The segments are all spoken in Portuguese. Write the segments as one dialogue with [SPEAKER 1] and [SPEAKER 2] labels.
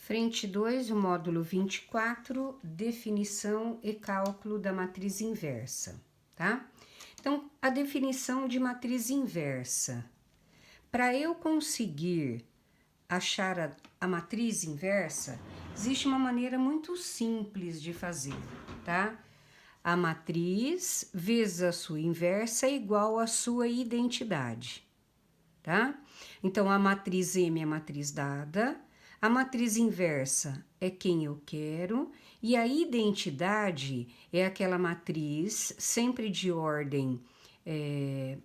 [SPEAKER 1] Frente 2, o módulo 24, definição e cálculo da matriz inversa, tá? Então, a definição de matriz inversa. Para eu conseguir achar a matriz inversa, existe uma maneira muito simples de fazer, tá? A matriz vezes a sua inversa é igual à sua identidade, tá? Então, a matriz M é a matriz dada, a matriz inversa é quem eu quero, e a identidade é aquela matriz, sempre de ordem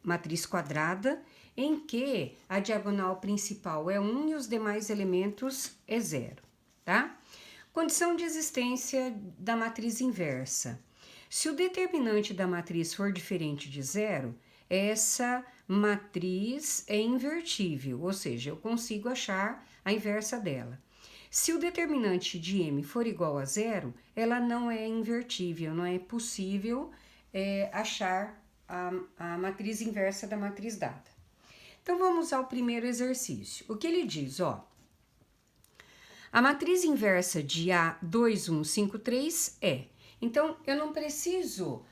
[SPEAKER 1] matriz quadrada, em que a diagonal principal é 1 e os demais elementos é 0, tá? Condição de existência da matriz inversa. Se o determinante da matriz for diferente de 0, essa matriz é invertível, ou seja, eu consigo achar a inversa dela. Se o determinante de M for igual a 0, ela não é invertível, não é possível achar a matriz inversa da matriz dada. Então, vamos ao primeiro exercício. O que ele diz, ó? A matriz inversa de A2, 1, 5, 3 é. Então, eu não preciso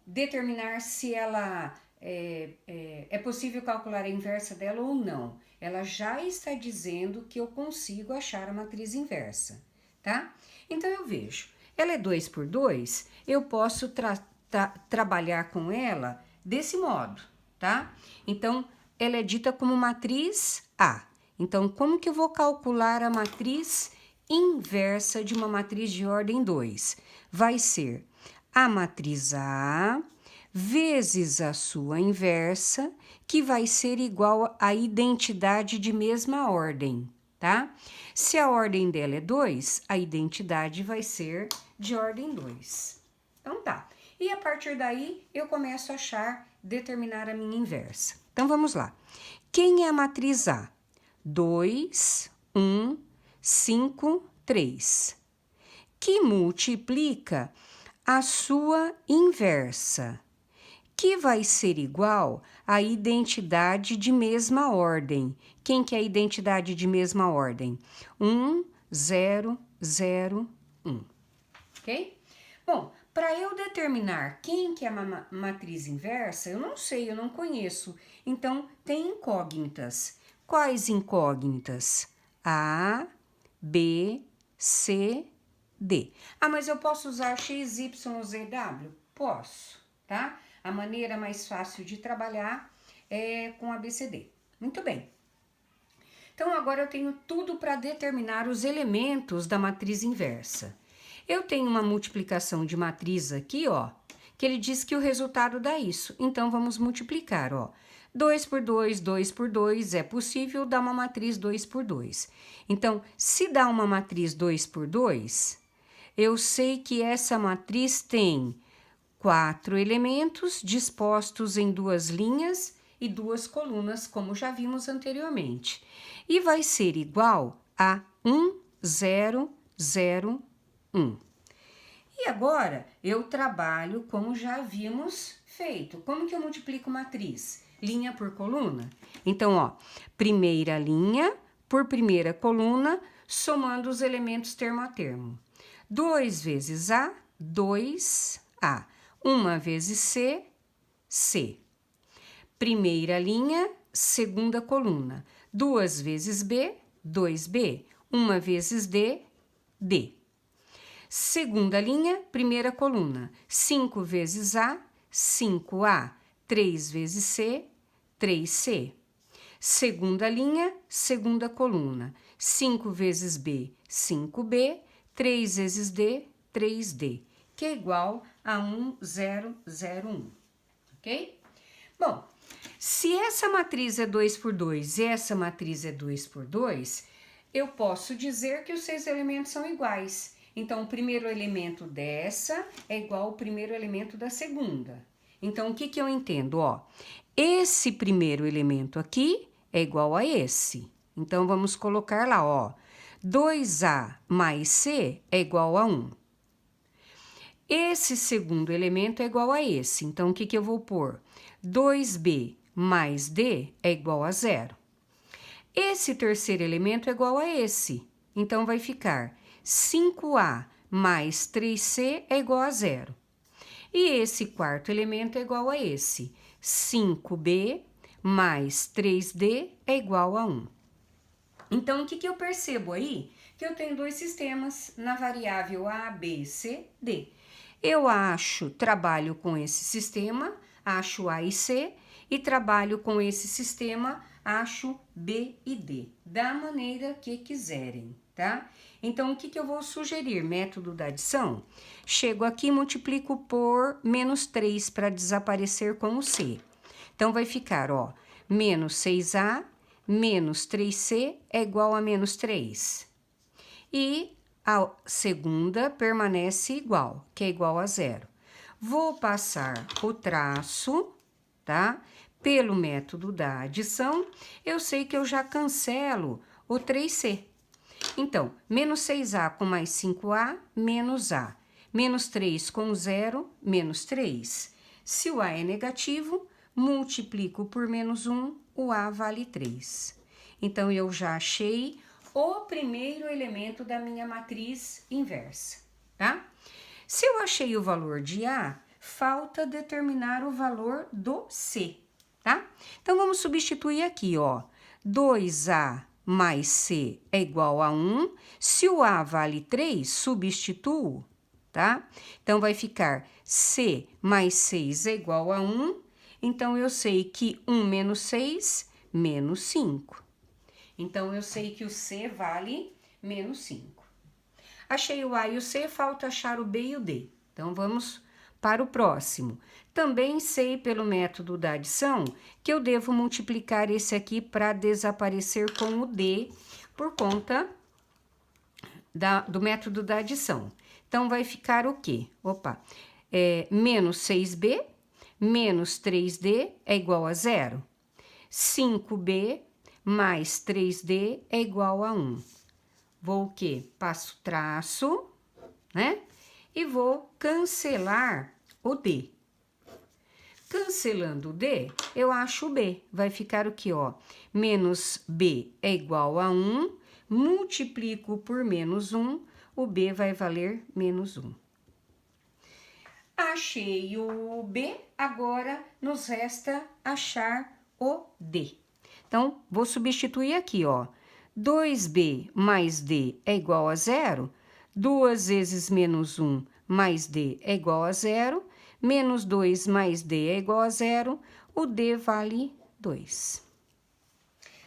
[SPEAKER 1] determinar se ela é possível calcular a inversa dela ou não. Ela já está dizendo que eu consigo achar a matriz inversa, tá? Então, eu vejo, ela é 2 por 2, eu posso trabalhar com ela desse modo, tá? Então, ela é dita como matriz A. Então, como que eu vou calcular a matriz inversa de uma matriz de ordem 2? Vai ser a matriz A vezes a sua inversa, que vai ser igual à identidade de mesma ordem, tá? Se a ordem dela é 2, a identidade vai ser de ordem 2. Então, tá. E a partir daí, eu começo a determinar a minha inversa. Então, vamos lá. Quem é a matriz A? 2, 1, 5, 3. Que multiplica a sua inversa, que vai ser igual à identidade de mesma ordem. Quem que é a identidade de mesma ordem? 1, 0, 0, 1. Ok? Bom, para eu determinar quem que é a matriz inversa, eu não sei, eu não conheço. Então, tem incógnitas. Quais incógnitas? A, B, C, D. Ah, mas eu posso usar X, Y, Z, W? Posso, tá? A maneira mais fácil de trabalhar é com ABCD. Muito bem. Então, agora eu tenho tudo para determinar os elementos da matriz inversa. Eu tenho uma multiplicação de matriz aqui, ó, que ele diz que o resultado dá isso. Então, vamos multiplicar, ó. 2 por 2, 2 por 2, é possível dar uma matriz 2 por 2. Então, se dá uma matriz 2 por 2, eu sei que essa matriz tem 4 elementos dispostos em 2 linhas e 2 colunas, como já vimos anteriormente. E vai ser igual a 1, 0, 0, 1. E agora, eu trabalho como já havíamos feito. Como que eu multiplico matriz? Linha por coluna? Então, ó, primeira linha por primeira coluna, somando os elementos termo a termo. 2 vezes A, 2A. 1 vezes C, C. Primeira linha, segunda coluna. 2 vezes B, 2B. 1 vezes D, D. Segunda linha, primeira coluna. 5 vezes A, 5A. 3 vezes C, 3C. Segunda linha, segunda coluna. 5 vezes B, 5B. 3 vezes D, 3D. Que é igual a 1001, ok? Bom, se essa matriz é 2 por 2 e essa matriz é 2 por 2, eu posso dizer que os 6 elementos são iguais. Então, o primeiro elemento dessa é igual ao primeiro elemento da segunda. Então, o que que eu entendo? Ó, esse primeiro elemento aqui é igual a esse. Então, vamos colocar lá, ó, 2A mais C é igual a 1. Esse segundo elemento é igual a esse. Então, o que que eu vou pôr? 2B mais D é igual a 0. Esse terceiro elemento é igual a esse. Então, vai ficar 5A mais 3C é igual a 0. E esse quarto elemento é igual a esse. 5B mais 3D é igual a 1. Então, o que eu percebo aí? Que eu tenho dois sistemas na variável A, B, C, D. Eu trabalho com esse sistema, acho A e C, e trabalho com esse sistema, acho B e D, da maneira que quiserem, tá? Então, o que eu vou sugerir? Método da adição. Chego aqui e multiplico por menos 3 para desaparecer com o C. Então, vai ficar, ó, menos 6A menos 3C é igual a menos 3. E a segunda permanece igual, que é igual a 0. Vou passar o traço, tá? Pelo método da adição, eu sei que eu já cancelo o 3C. Então, menos 6A com mais 5A, menos A. Menos 3 com 0, menos 3. Se o A é negativo, multiplico por menos 1, o A vale 3. Então, eu já achei o primeiro elemento da minha matriz inversa, tá? Se eu achei o valor de A, falta determinar o valor do C, tá? Então, vamos substituir aqui, ó. 2A mais C é igual a 1. Se o A vale 3, substituo, tá? Então, vai ficar C mais 6 é igual a 1. Então, eu sei que 1 menos 6, menos 5. Então, eu sei que o C vale menos 5. Achei o A e o C, falta achar o B e o D. Então, vamos para o próximo. Também sei pelo método da adição que eu devo multiplicar esse aqui para desaparecer com o D por conta do método da adição. Então, vai ficar o quê? Menos 6B menos 3D é igual a 0. 5B mais 3D é igual a 1. Vou o quê? Passo traço, né? E vou cancelar o D. Cancelando o D, eu acho o B. Vai ficar o quê, ó? Menos B é igual a 1, multiplico por menos 1, o B vai valer menos 1. Achei o B, agora nos resta achar o D. Então, vou substituir aqui, ó. 2B mais D é igual a 0. 2 vezes menos 1 mais D é igual a 0. Menos 2 mais D é igual a 0. O D vale 2.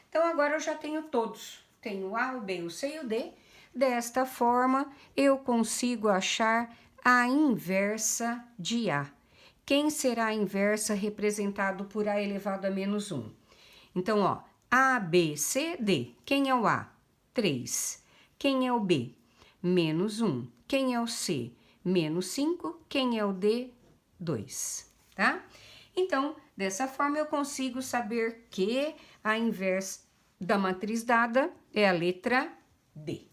[SPEAKER 1] Então, agora eu já tenho todos. Tenho o A, o B, o C e o D. Desta forma, eu consigo achar a inversa de A. Quem será a inversa representado por A elevado a menos 1? Então, ó, A, B, C, D. Quem é o A? 3. Quem é o B? Menos 1. Quem é o C? Menos 5. Quem é o D? 2, tá? Então, dessa forma, eu consigo saber que a inversa da matriz dada é a letra D.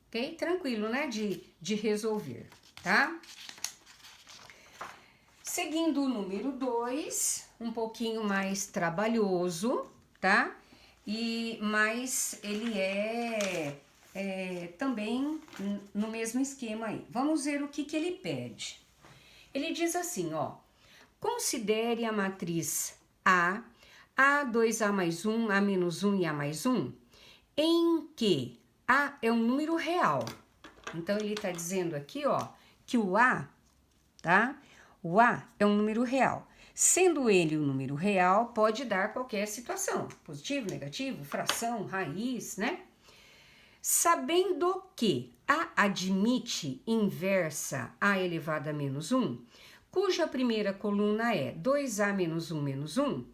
[SPEAKER 1] Ok? Tranquilo, né? De resolver, tá? Seguindo o número 2, um pouquinho mais trabalhoso, tá? Mas ele é também no mesmo esquema aí. Vamos ver o que ele pede. Ele diz assim, ó. Considere a matriz A, A2A mais 1, A menos 1 e A mais 1, em que A é um número real. Então, ele tá dizendo aqui, ó, que o A, tá? O A é um número real. Sendo ele um número real, pode dar qualquer situação. Positivo, negativo, fração, raiz, né? Sabendo que A admite inversa A elevado a menos 1, cuja primeira coluna é 2A menos 1 menos 1,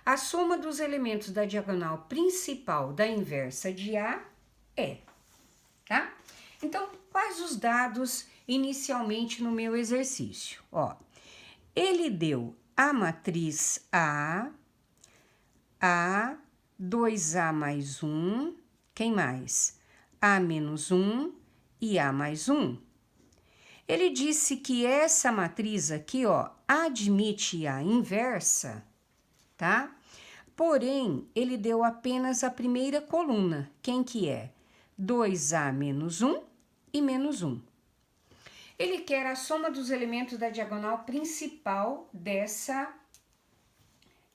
[SPEAKER 1] a soma dos elementos da diagonal principal da inversa de A é, tá? Então, quais os dados inicialmente no meu exercício? Ó, ele deu a matriz A, 2A mais 1, quem mais? A menos 1 e A mais 1. Ele disse que essa matriz aqui, ó, admite a inversa, tá? Porém, ele deu apenas a primeira coluna. Quem que é? 2A menos 1 e menos 1. Ele quer a soma dos elementos da diagonal principal dessa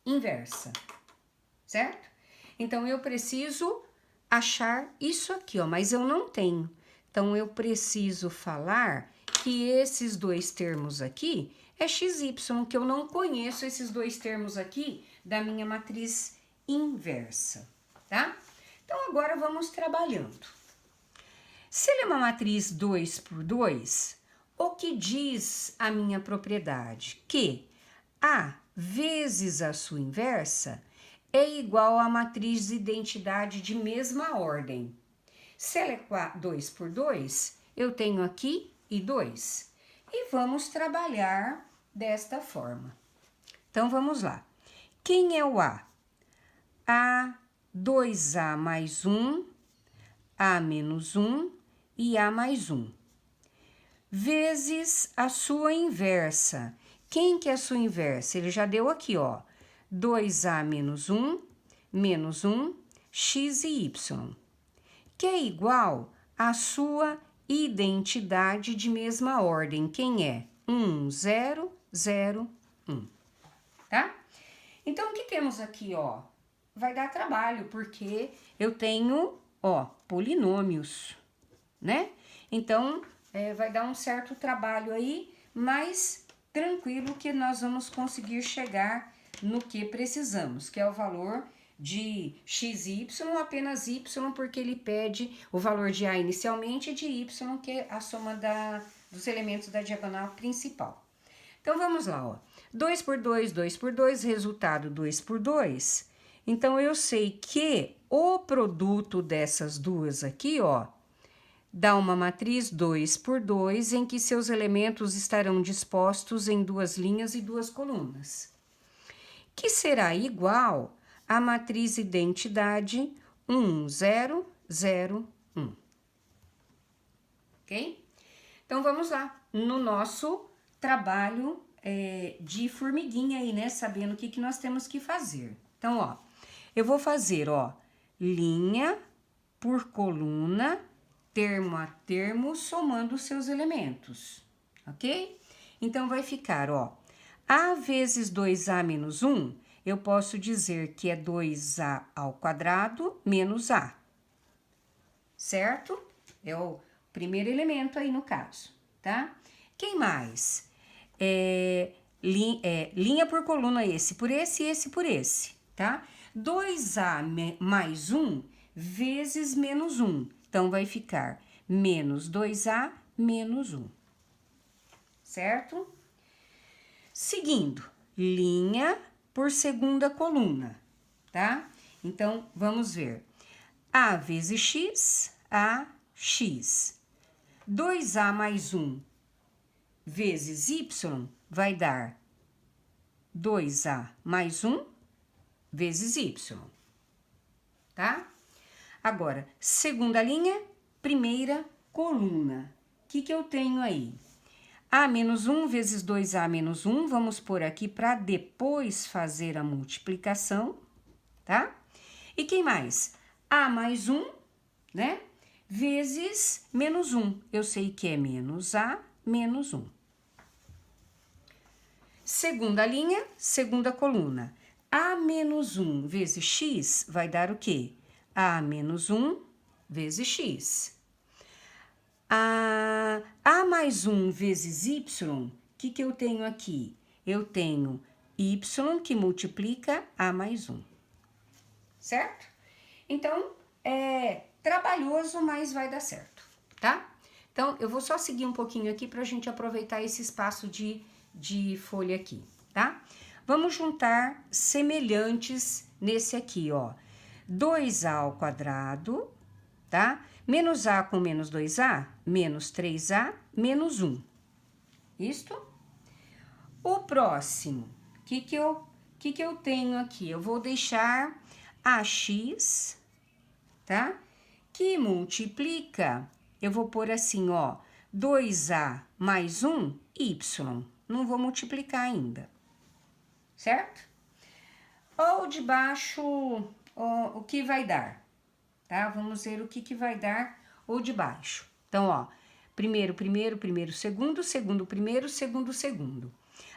[SPEAKER 1] inversa, certo? Então, eu preciso achar isso aqui, ó, mas eu não tenho. Então, eu preciso falar que esses dois termos aqui é XY, que eu não conheço esses dois termos aqui da minha matriz inversa, tá? Então, agora vamos trabalhando. Se ele é uma matriz 2 por 2, o que diz a minha propriedade? Que A vezes a sua inversa é igual à matriz de identidade de mesma ordem. Se ela é 2 por 2, eu tenho aqui e 2. E vamos trabalhar desta forma. Então, vamos lá. Quem é o A? A, 2A mais 1, A menos 1 e A mais 1. Vezes a sua inversa. Quem que é a sua inversa? Ele já deu aqui, ó. 2A menos 1, x e y. Que é igual à sua identidade de mesma ordem. Quem é? 1, 0, 0, 1. Tá? Então, o que temos aqui, ó? Vai dar trabalho, porque eu tenho, ó, polinômios, né? Então, vai dar um certo trabalho aí, mas tranquilo que nós vamos conseguir chegar no que precisamos, que é o valor de x e y, apenas y, porque ele pede o valor de A inicialmente e de y, que é a soma dos elementos da diagonal principal. Então, vamos lá, ó. 2 por 2, 2 por 2, resultado 2 por 2. Então, eu sei que o produto dessas duas aqui, ó, dá uma matriz 2 por 2, em que seus elementos estarão dispostos em duas linhas e duas colunas, que será igual à matriz identidade 1, 0, 0, 1. Ok? Então, vamos lá, no nosso trabalho de formiguinha aí, né? Sabendo o que nós temos que fazer. Então, ó, eu vou fazer, ó, linha por coluna, termo a termo, somando os seus elementos, ok? Então, vai ficar, ó, A vezes 2A menos 1, eu posso dizer que é 2A ao quadrado menos A, certo? É o primeiro elemento aí no caso, tá? Quem mais? Linha por coluna, esse por esse, tá? 2A mais 1 vezes menos 1. Então, vai ficar menos 2A menos 1. Certo? Seguindo, linha por segunda coluna, tá? Então, vamos ver. A vezes x, A, x. 2A mais 1 vezes y vai dar 2A mais 1 vezes y, tá? Agora, segunda linha, primeira coluna. O que eu tenho aí? A menos 1 vezes 2A menos 1, vamos pôr aqui para depois fazer a multiplicação, tá? E quem mais? A mais 1, né? Vezes menos 1. Eu sei que é menos A menos 1. Segunda linha, segunda coluna. A menos 1 vezes x vai dar o quê? A menos 1 vezes x. A mais 1 vezes y, o que eu tenho aqui? Eu tenho y que multiplica A mais 1. Certo? Então, é trabalhoso, mas vai dar certo, tá? Então, eu vou só seguir um pouquinho aqui para a gente aproveitar esse espaço de folha aqui, tá? Vamos juntar semelhantes nesse aqui, ó. 2A ao quadrado, tá? Menos A com menos 2A, menos 3A, menos 1. Isto? O próximo, o que eu tenho aqui? Eu vou deixar AX, tá? Que multiplica, eu vou pôr assim, ó, 2A mais 1, Y. Não vou multiplicar ainda, certo? Ó, o de baixo, ó, o que vai dar, tá? Vamos ver o que vai dar o de baixo. Então, ó, primeiro, segundo, segundo, primeiro, segundo, segundo.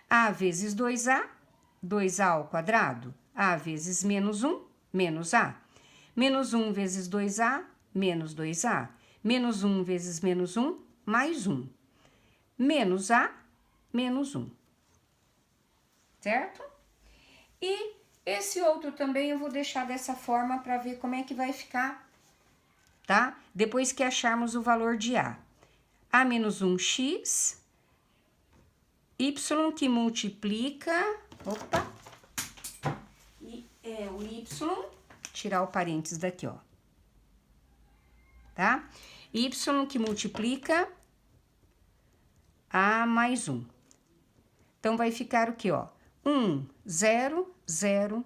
[SPEAKER 1] A vezes 2A, 2A ao quadrado. A vezes menos 1, menos A. Menos 1 vezes 2A, menos 2A. Menos 1 vezes menos 1, mais 1. Menos A, menos 1. Certo? E esse outro também eu vou deixar dessa forma para ver como é que vai ficar, tá? Depois que acharmos o valor de A. A menos 1x, y que multiplica... Opa! E é o y, tirar o parênteses daqui, ó. Tá? Y que multiplica A mais 1. Então, vai ficar o quê, ó? 1, 0, 0,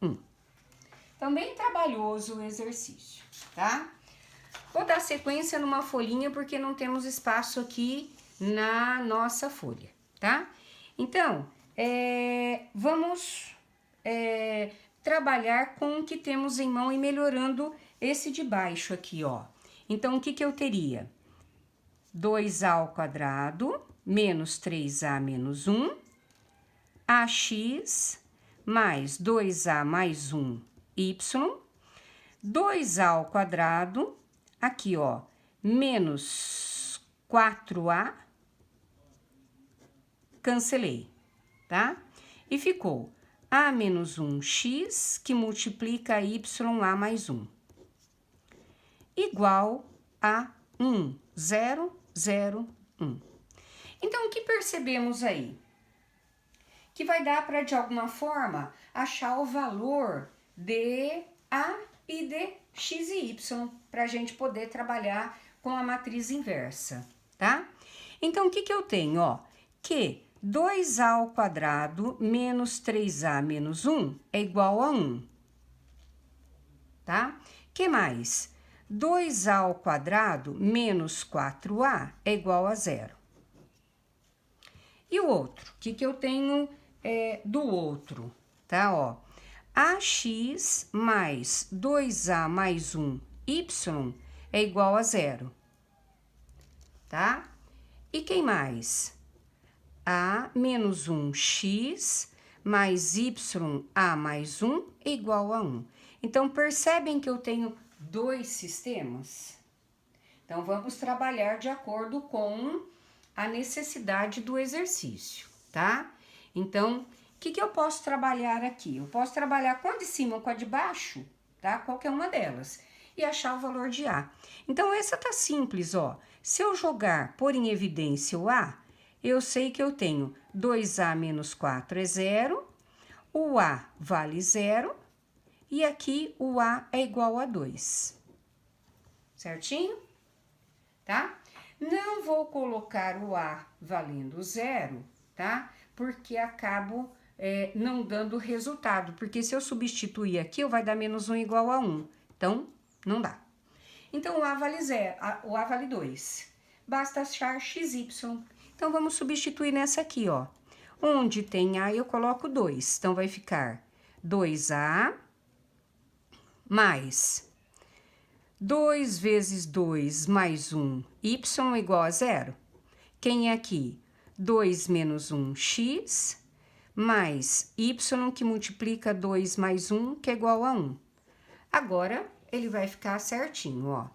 [SPEAKER 1] 1. Então, bem trabalhoso o exercício, tá? Vou dar sequência numa folhinha, porque não temos espaço aqui na nossa folha, tá? Então, vamos trabalhar com o que temos em mão e melhorando esse de baixo aqui, ó. Então, o que eu teria? 2A ao quadrado, menos 3A menos 1, AX, mais 2A mais 1, Y, 2A ao quadrado, aqui, ó, menos 4A, cancelei, tá? E ficou A menos 1x, que multiplica YA mais 1, igual a 1, 0, 0, 1. Então, o que percebemos aí? Que vai dar para, de alguma forma, achar o valor de A e de x e y, para a gente poder trabalhar com a matriz inversa, tá? Então, o que eu tenho, ó? Que 2A ao quadrado menos 3A menos 1 é igual a 1, tá? Que mais? 2A ao quadrado menos 4A é igual a 0. E o outro? O que eu tenho do outro, tá? Ó, AX mais 2A mais 1Y é igual a 0, tá? E quem mais? A menos 1x mais YA mais 1 é igual a 1. Então, percebem que eu tenho dois sistemas? Então, vamos trabalhar de acordo com a necessidade do exercício, tá? Então, o que eu posso trabalhar aqui? Eu posso trabalhar com a de cima ou com a de baixo, tá? Qualquer uma delas. E achar o valor de A. Então, essa tá simples, ó. Se eu jogar, pôr em evidência o A, eu sei que eu tenho 2A menos 4 é 0, o A vale 0, e aqui o A é igual a 2. Certinho? Tá? Não vou colocar o A valendo 0, tá? Porque acabo não dando resultado. Porque se eu substituir aqui, vai dar menos 1 igual a 1. Então, não dá. Então, o A vale 0, o A vale 2. Basta achar XY. Então, vamos substituir nessa aqui, ó. Onde tem A, eu coloco 2. Então, vai ficar 2A mais 2 vezes 2 mais 1, y igual a 0. Quem é aqui? 2 menos 1x, mais y que multiplica 2 mais 1, que é igual a 1. Agora, ele vai ficar certinho, ó.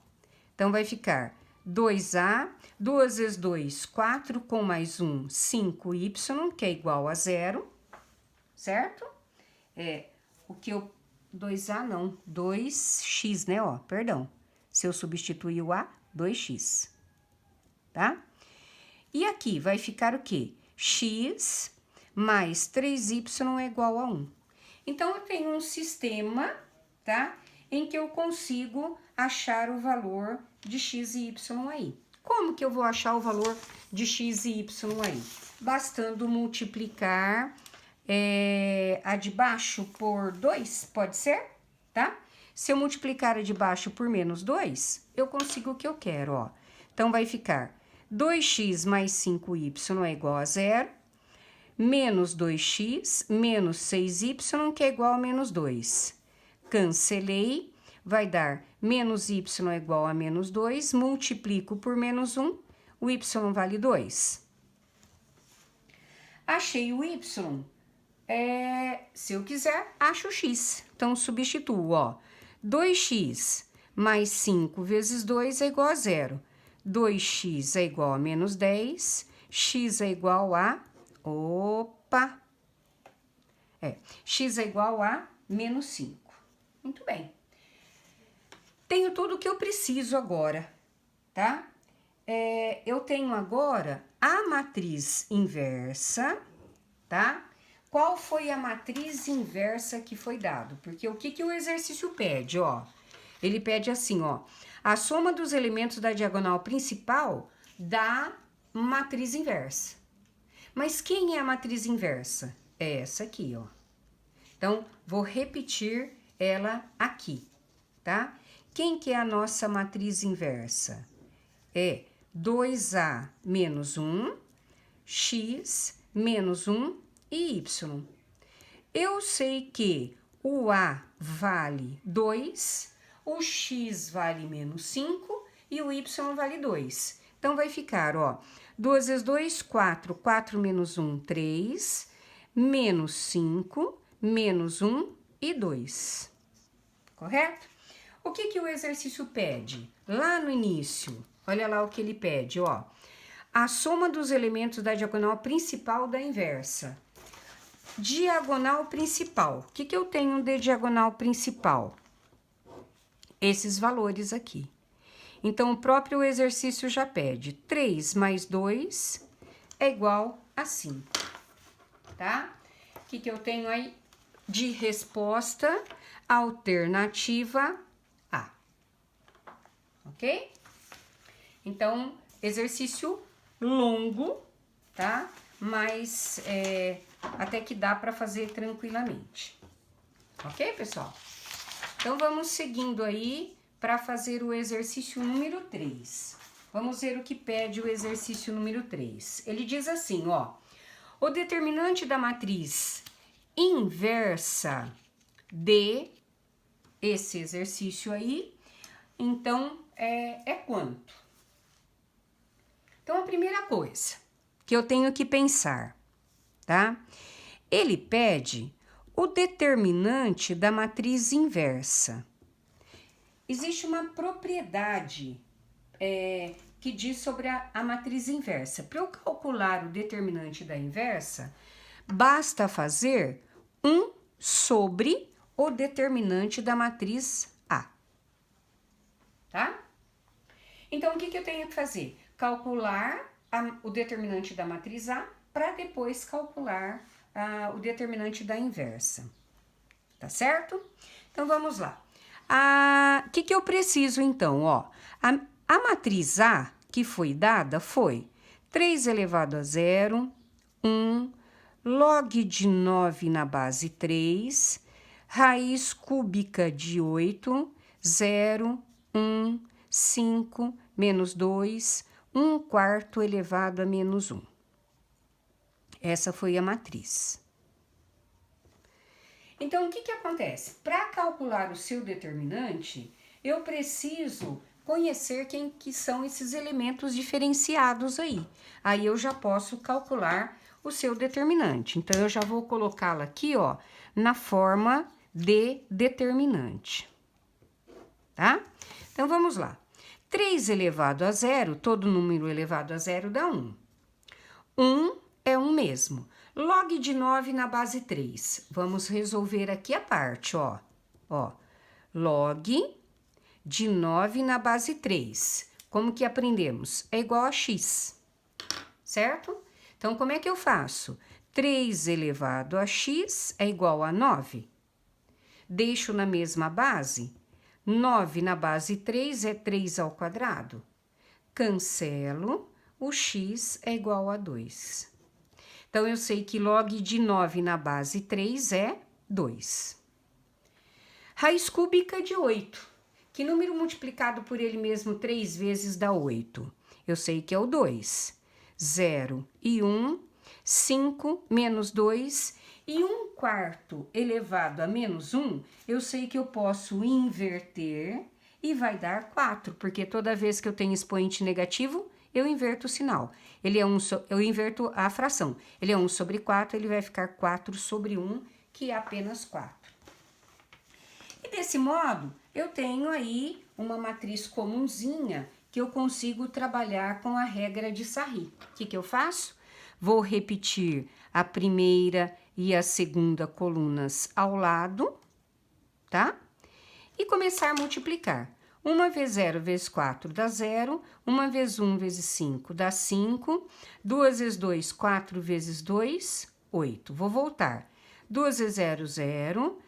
[SPEAKER 1] Então, vai ficar 2a, 2 vezes 2, 4, com mais 1, 5y, que é igual a 0, certo? O que eu... 2A não, 2x, né, ó, perdão. Se eu substituir o A, 2x, tá? E aqui vai ficar o quê? X mais 3y é igual a 1. Então, eu tenho um sistema, tá? Em que eu consigo achar o valor de x e y aí. Como que eu vou achar o valor de x e y aí? Bastando multiplicar a de baixo por 2, pode ser? Tá? Se eu multiplicar a de baixo por menos 2, eu consigo o que eu quero, ó. Então, vai ficar 2x mais 5y é igual a 0. menos 2x menos 6y, que é igual a menos 2. Cancelei, vai dar menos y é igual a menos 2, multiplico por menos 1, o y vale 2. Achei o y, se eu quiser, acho o x. Então, substituo, ó, 2x mais 5 vezes 2 é igual a 0. 2x é igual a menos 10, x é igual a... x é igual a menos 5. Muito bem. Tenho tudo o que eu preciso agora, tá? Eu tenho agora a matriz inversa, tá? Qual foi a matriz inversa que foi dado? Porque o que o exercício pede, ó? Ele pede assim, ó. A soma dos elementos da diagonal principal dá matriz inversa. Mas quem é a matriz inversa? É essa aqui, ó. Então, vou repetir ela aqui, tá? Quem que é a nossa matriz inversa? É 2a menos 1, x menos 1 e y. Eu sei que o a vale 2, o x vale menos 5 e o y vale 2. Então, vai ficar, ó, 2 vezes 2, 4, 4 menos 1, 3, menos 5, menos 1 e 2. Correto? O que o exercício pede? Lá no início, olha lá o que ele pede, ó. A soma dos elementos da diagonal principal da inversa. Diagonal principal. O que eu tenho de diagonal principal? Esses valores aqui. Então, o próprio exercício já pede 3 mais 2 é igual a 5, tá? O que eu tenho aí de resposta? Alternativa A. Ok? Então, exercício longo, tá? Mas até que dá para fazer tranquilamente. Ok, pessoal? Então, vamos seguindo aí para fazer o exercício número 3. Vamos ver o que pede o exercício número 3. Ele diz assim, ó. O determinante da matriz inversa de esse exercício aí, então, é quanto? Então, a primeira coisa que eu tenho que pensar, tá? Ele pede o determinante da matriz inversa. Existe uma propriedade que diz sobre a matriz inversa. Para eu calcular o determinante da inversa, basta fazer 1 sobre o determinante da matriz A. Tá? Então, o que eu tenho que fazer? Calcular o determinante da matriz A para depois calcular o determinante da inversa. Tá certo? Então, vamos lá. O que eu preciso, então? Ó, a matriz A que foi dada foi 3 elevado a 0, 1, log de 9 na base 3, raiz cúbica de 8, 0, 1, 5, menos 2, 1 quarto elevado a menos 1. Essa foi a matriz. Então, o que acontece? Para calcular o seu determinante, eu preciso conhecer quem que são esses elementos diferenciados aí. Aí eu já posso calcular o seu determinante. Então, eu já vou colocá-la aqui, ó, na forma de determinante. Tá? Então, vamos lá. 3 elevado a 0, todo número elevado a 0 dá 1. 1 é 1 mesmo. Log de 9 na base 3. Vamos resolver aqui a parte, ó. Ó, log de 9 na base 3. Como que aprendemos? É igual a x, certo? Então, como é que eu faço? 3 elevado a x é igual a 9. Deixo na mesma base. 9 na base 3 é 3 ao quadrado. Cancelo, o x é igual a 2. Então, eu sei que log de 9 na base 3 é 2. Raiz cúbica de 8. Que número multiplicado por ele mesmo 3 vezes dá 8? Eu sei que é o 2. 0 e 1. 5 menos 2 e 1/4 elevado a menos 1, eu sei que eu posso inverter e vai dar 4, porque toda vez que eu tenho expoente negativo, eu inverto o sinal. Eu inverto a fração. Ele é 1 sobre 4, ele vai ficar 4 sobre 1, que é apenas 4. E desse modo, eu tenho aí uma matriz comunzinha que eu consigo trabalhar com a regra de Sarri. O que eu faço? Vou repetir a primeira e a segunda colunas ao lado, tá? E começar a multiplicar. 1 vezes 0 vezes 4 dá 0, 1 vezes 1 vezes 5 dá 5, 2 vezes 2, 4 vezes 2, 8. Vou voltar. 2 vezes 0, 0,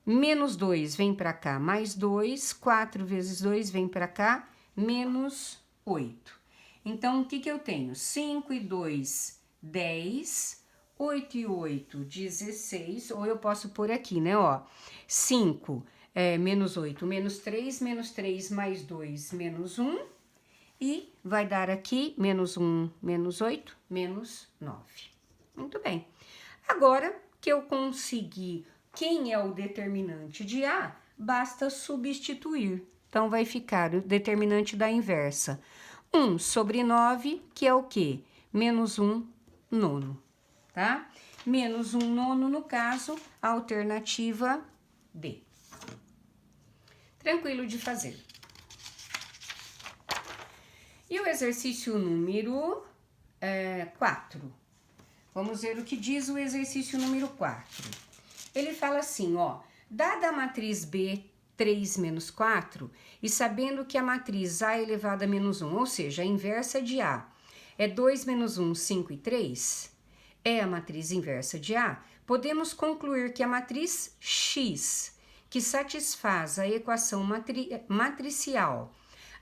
[SPEAKER 1] menos 2 vem para cá, mais 2, 4 vezes 2 vem para cá, menos 8. Então, o que eu tenho? 5 e 2, 10, 8 e 8, 16, ou eu posso pôr aqui, né, ó, 5 menos 8, menos 3 mais 2, menos 1, e vai dar aqui menos 1, menos 8, menos 9. Muito bem. Agora que eu consegui quem é o determinante de A, basta substituir. Então, vai ficar o determinante da inversa. 1 sobre 9, que é o quê? Menos 1 nono, tá? Menos 1 nono, no caso, a alternativa D. Tranquilo de fazer. E o exercício número 4. Vamos ver o que diz o exercício número 4. Ele fala assim, ó, dada a matriz B 3 menos 4, e sabendo que a matriz A elevado a menos 1, ou seja, a inversa de A, é 2 menos 1, 5 e 3, é a matriz inversa de A, podemos concluir que a matriz X, que satisfaz a equação matricial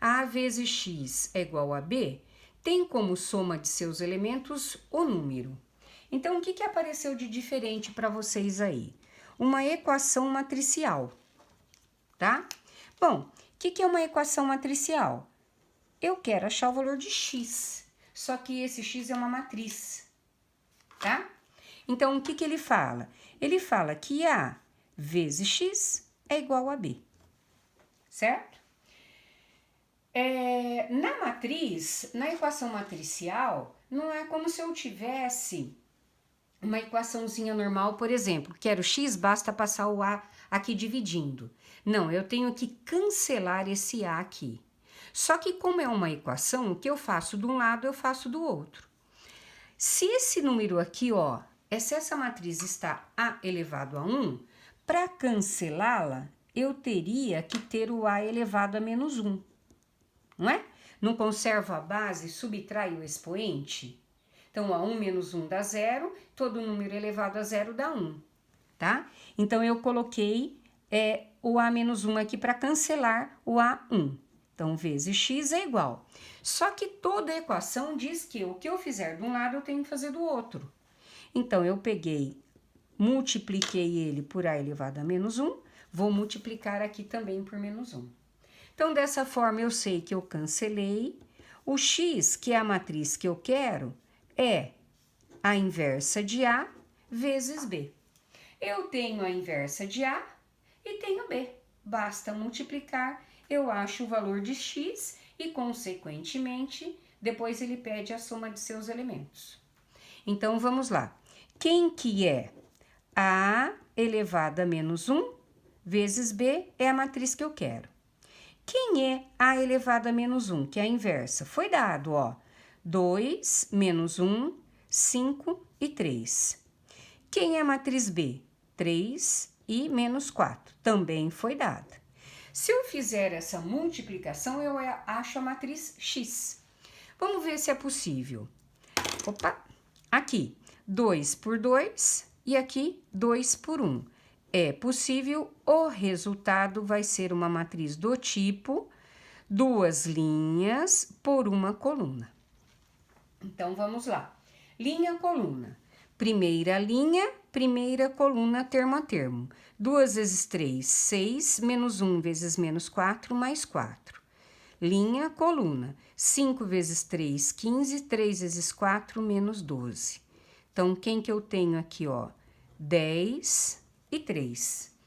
[SPEAKER 1] A vezes X é igual a B, tem como soma de seus elementos o número. Então, o que apareceu de diferente para vocês aí? Uma equação matricial, tá? Bom, o que é uma equação matricial? Eu quero achar o valor de X, só que esse X é uma matriz, tá? Então, o que ele fala? Ele fala que A vezes X é igual a B, certo? Na matriz, na equação matricial, não é como se eu tivesse uma equaçãozinha normal, por exemplo, quero X, basta passar o A aqui dividindo. Não, eu tenho que cancelar esse A aqui. Só que como é uma equação, o que eu faço de um lado, eu faço do outro. Se esse número aqui, ó, se essa matriz está A elevado a 1, para cancelá-la, eu teria que ter o A elevado a menos 1, não é? Não conservo a base, subtrai o expoente? Então, ó, 1 menos 1 dá 0, todo número elevado a 0 dá 1, tá? Então, eu coloquei o A menos 1 aqui para cancelar o A1. Então, vezes X é igual. Só que toda equação diz que o que eu fizer de um lado, eu tenho que fazer do outro. Então, eu peguei, multipliquei ele por A elevado a menos 1, vou multiplicar aqui também por menos 1. Então, dessa forma, eu sei que eu cancelei. O X, que é a matriz que eu quero, é a inversa de A vezes B. Eu tenho a inversa de A e tenho B. Basta multiplicar, eu acho o valor de X e, consequentemente, depois ele pede a soma de seus elementos. Então, vamos lá. Quem que é A elevado a menos 1 vezes B é a matriz que eu quero. Quem é A elevado a menos 1, que é a inversa? Foi dado, ó. 2, menos 1, 5 e 3. Quem é a matriz B? 3 e menos 4. Também foi dada. Se eu fizer essa multiplicação, eu acho a matriz X. Vamos ver se é possível. Opa! Aqui, 2 por 2 e aqui 2 por 1. É possível, o resultado vai ser uma matriz do tipo 2 linhas por uma coluna. Então, vamos lá. Linha, coluna. Primeira linha, primeira coluna, termo a termo. 2 vezes 3, 6, menos 1 vezes menos 4, mais 4. Linha, coluna. 5 vezes 3, 15, 3 vezes 4, menos 12. Então, quem que eu tenho aqui, ó? 10 e 3.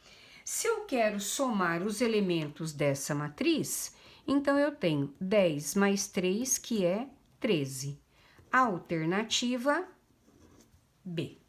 [SPEAKER 1] Se eu quero somar os elementos dessa matriz, então eu tenho 10 mais 3, que é 13. Alternativa B.